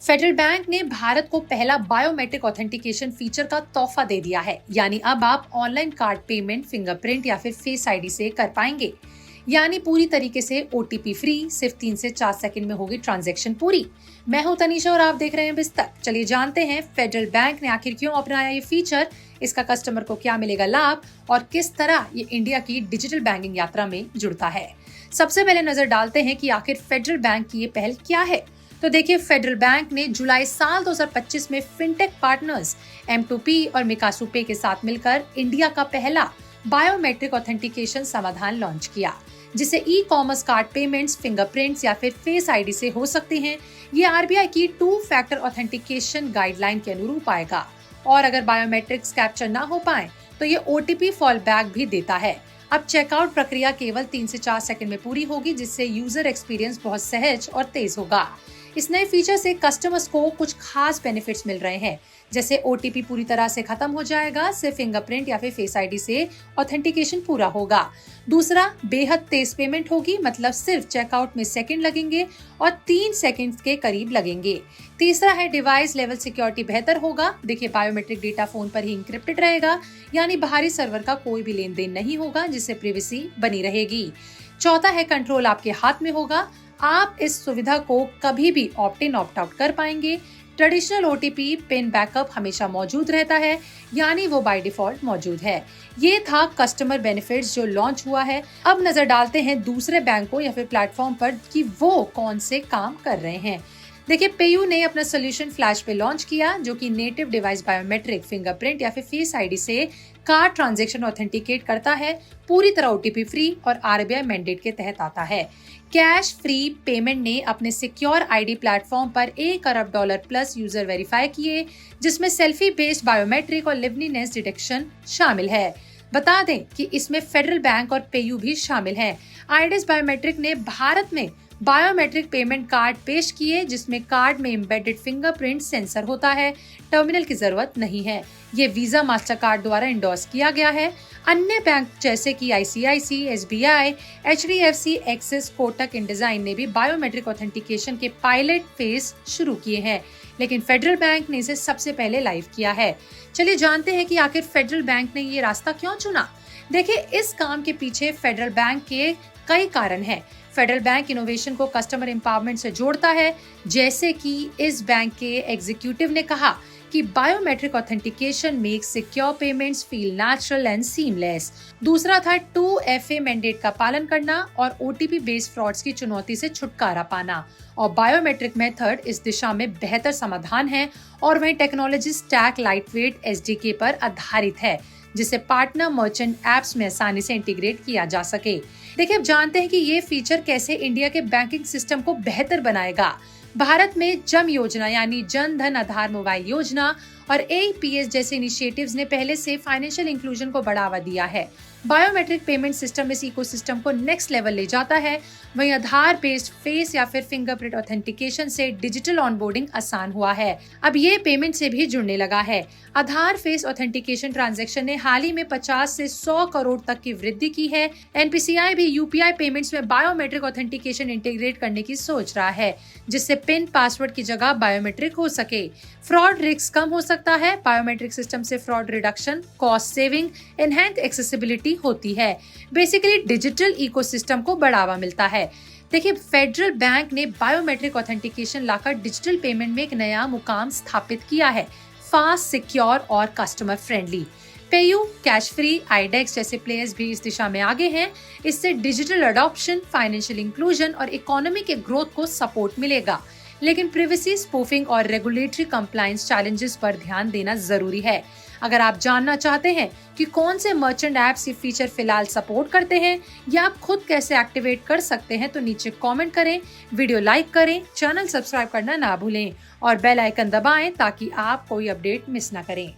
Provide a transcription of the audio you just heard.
Federal bank ने भारत को पहला बायोमेट्रिक ऑथेंटिकेशन फीचर का तोहफा दे दिया है। यानी अब आप ऑनलाइन कार्ड पेमेंट फिंगरप्रिंट या फिर फेस आईडी से कर पाएंगे। यानी पूरी तरीके से ओटीपी फ्री, सिर्फ 3 से 4 सेकंड में होगी ट्रांजैक्शन पूरी। मैं हूं तनीषा और आप देख रहे हैं बिस्तक। चलिए जानते हैं फेडरल बैंक ने आखिर क्यों अपनाया ये फीचर, इसका कस्टमर को क्या मिलेगा लाभ और किस तरह ये इंडिया की डिजिटल बैंकिंग यात्रा में जुड़ता है। सबसे पहले नजर डालते हैं कि आखिर फेडरल बैंक की ये पहल क्या है। तो देखिए, फेडरल बैंक ने जुलाई साल 2025 में फिनटेक पार्टनर्स M2P और मिकासू पे के साथ मिलकर इंडिया का पहला बायोमेट्रिक ऑथेंटिकेशन समाधान लॉन्च किया, जिसे e commerce card payments, fingerprints या फिर फेस आईडी से हो सकते हैं। ये आरबीआई की 2 फैक्टर ऑथेंटिकेशन गाइडलाइन के अनुरूप आएगा और अगर बायोमेट्रिक्स कैप्चर ना हो पाए तो ये OTP फॉल बैक भी देता है। अब चेकआउट प्रक्रिया केवल 3 से 4 सेकंड में पूरी होगी, जिससे यूजर एक्सपीरियंस बहुत सहज और तेज होगा। इस नए फीचर से कस्टमर्स को कुछ खास बेनिफिट्स मिल रहे हैं, जैसे OTP पूरी तरह से खत्म हो जाएगा, सिर्फ फिंगरप्रिंट या फिर फेस आईडी से ऑथेंटिकेशन पूरा होगा। दूसरा, बेहद तेज पेमेंट होगी, मतलब सिर्फ चेकआउट में सेकंड लगेंगे और 3 सेकंड के करीब लगेंगे। तीसरा है डिवाइस लेवल सिक्योरिटी बेहतर होगा। देखिए, बायोमेट्रिक डेटा फोन पर ही इंक्रिप्टेड रहेगा, यानी बाहरी सर्वर का कोई भी लेन देन नहीं होगा, जिससे प्राइवेसी बनी रहेगी। चौथा है कंट्रोल आपके हाथ में होगा। आप इस सुविधा को कभी भी ऑप्ट इन ऑप्ट आउट कर पाएंगे। ट्रेडिशनल OTP पिन बैकअप हमेशा मौजूद रहता है, यानी वो बाय डिफॉल्ट मौजूद है। ये था कस्टमर बेनिफिट्स जो लॉन्च हुआ है। अब नजर डालते हैं दूसरे बैंकों या फिर प्लेटफॉर्म पर कि वो कौन से काम कर रहे हैं। देखिए, पेयू ने अपना सोल्यूशन फ्लैश पे लॉन्च किया, जो कि नेटिव डिवाइस बायोमेट्रिक, फिंगरप्रिंट या फिर फेस आईडी से कार्ड ट्रांजैक्शन ऑथेंटिकेट करता है। पूरी तरह OTP फ्री और आरबीआई मैंडेट के तहत आता है। कैश फ्री पेमेंट ने अपने सिक्योर आईडी प्लेटफॉर्म पर $1 अरब प्लस यूजर वेरीफाई किए, जिसमें सेल्फी बेस्ड बायोमेट्रिक और लिवलीनेस डिटेक्शन शामिल है। बता दें कि इसमें फेडरल बैंक और पेयू भी शामिल हैं। आईडिस बायोमेट्रिक ने भारत में बायोमेट्रिक पेमेंट कार्ड पेश किए, जिसमें कार्ड में एम्बेडेड फिंगरप्रिंट सेंसर होता है। टर्मिनल की जरूरत नहीं है। ये वीजा मास्टर कार्ड द्वारा इंडोर्स किया गया है। अन्य बैंक जैसे कि ICICI, SBI, HDFC, Axis, Kotak, इंडिजाइन ने भी बायोमेट्रिक ऑथेंटिकेशन के पायलट फेज शुरू किए हैं, लेकिन फेडरल बैंक ने इसे सबसे पहले लाइव किया है। चलिए जानते हैं कि आखिर फेडरल बैंक ने ये रास्ता क्यों चुना। देखिए, इस काम के पीछे फेडरल बैंक के कई कारण हैं। फेडरल बैंक इनोवेशन को कस्टमर एम्पावरमेंट से जोड़ता है, जैसे कि इस बैंक के एग्जीक्यूटिव ने कहा कि biometric authentication makes secure payments feel natural and seamless. दूसरा था 2FA मैंडेट का पालन करना और OTP बेस्ड फ्रॉड्स की चुनौती से छुटकारा पाना। और बायोमेट्रिक मेथड इस दिशा में बेहतर समाधान है और वहीं टेक्नोलॉजी स्टैक लाइटवेट SDK पर आधारित है, जिसे पार्टनर मर्चेंट एप्स में आसानी से इंटीग्रेट किया जा सके। देखिए, अब जानते हैं कि ये फीचर कैसे इंडिया के बैंकिंग सिस्टम को बेहतर बनाएगा। भारत में जम योजना यानी जन धन आधार मोबाइल योजना और APS जैसे इनिशिएटिव्स ने पहले से फाइनेंशियल इंक्लूजन को बढ़ावा दिया है। बायोमेट्रिक पेमेंट सिस्टम इस इकोसिस्टम को नेक्स्ट लेवल ले जाता है। वहीं आधार बेस्ड फेस या फिर फिंगरप्रिंट ऑथेंटिकेशन से डिजिटल ऑनबोर्डिंग आसान हुआ है। अब ये पेमेंट से भी जुड़ने लगा है। आधार फेस ऑथेंटिकेशन ट्रांजैक्शन ने हाल ही में 50 से 100 करोड़ तक की वृद्धि की है। NPCI भी UPI पेमेंट्स में बायोमेट्रिक ऑथेंटिकेशन इंटीग्रेट करने की सोच रहा है, जिससे पिन पासवर्ड की जगह बायोमेट्रिक हो सके। फ्रॉड रिस्क कम हो सकता है। बायोमेट्रिक सिस्टम से fraud reduction, cost saving, enhanced accessibility होती है। बेसिकली डिजिटल इकोसिस्टम को बढ़ावा मिलता है। देखिए, फेडरल बैंक ने बायोमेट्रिक ऑथेंटिकेशन लाकर डिजिटल पेमेंट में एक नया मुकाम स्थापित किया है, फास्ट, सिक्योर और customer friendly. PayU, cash free, iDEX जैसे प्लेयर्स भी इस दिशा में आगे हैं। इससे डिजिटल अडॉप्शन, फाइनेंशियल इंक्लूजन और इकोनॉमी के ग्रोथ को सपोर्ट मिलेगा। लेकिन प्राइवेसी, स्पूफिंग और रेगुलेटरी कंप्लायंस चैलेंजेस पर ध्यान देना जरूरी है। अगर आप जानना चाहते हैं कि कौन से मर्चेंट ऐप्स ये फीचर फिलहाल सपोर्ट करते हैं या आप खुद कैसे एक्टिवेट कर सकते हैं, तो नीचे कमेंट करें, वीडियो लाइक करें, चैनल सब्सक्राइब करना ना भूलें और बेल आइकन दबाएं ताकि आप कोई अपडेट मिस ना करें।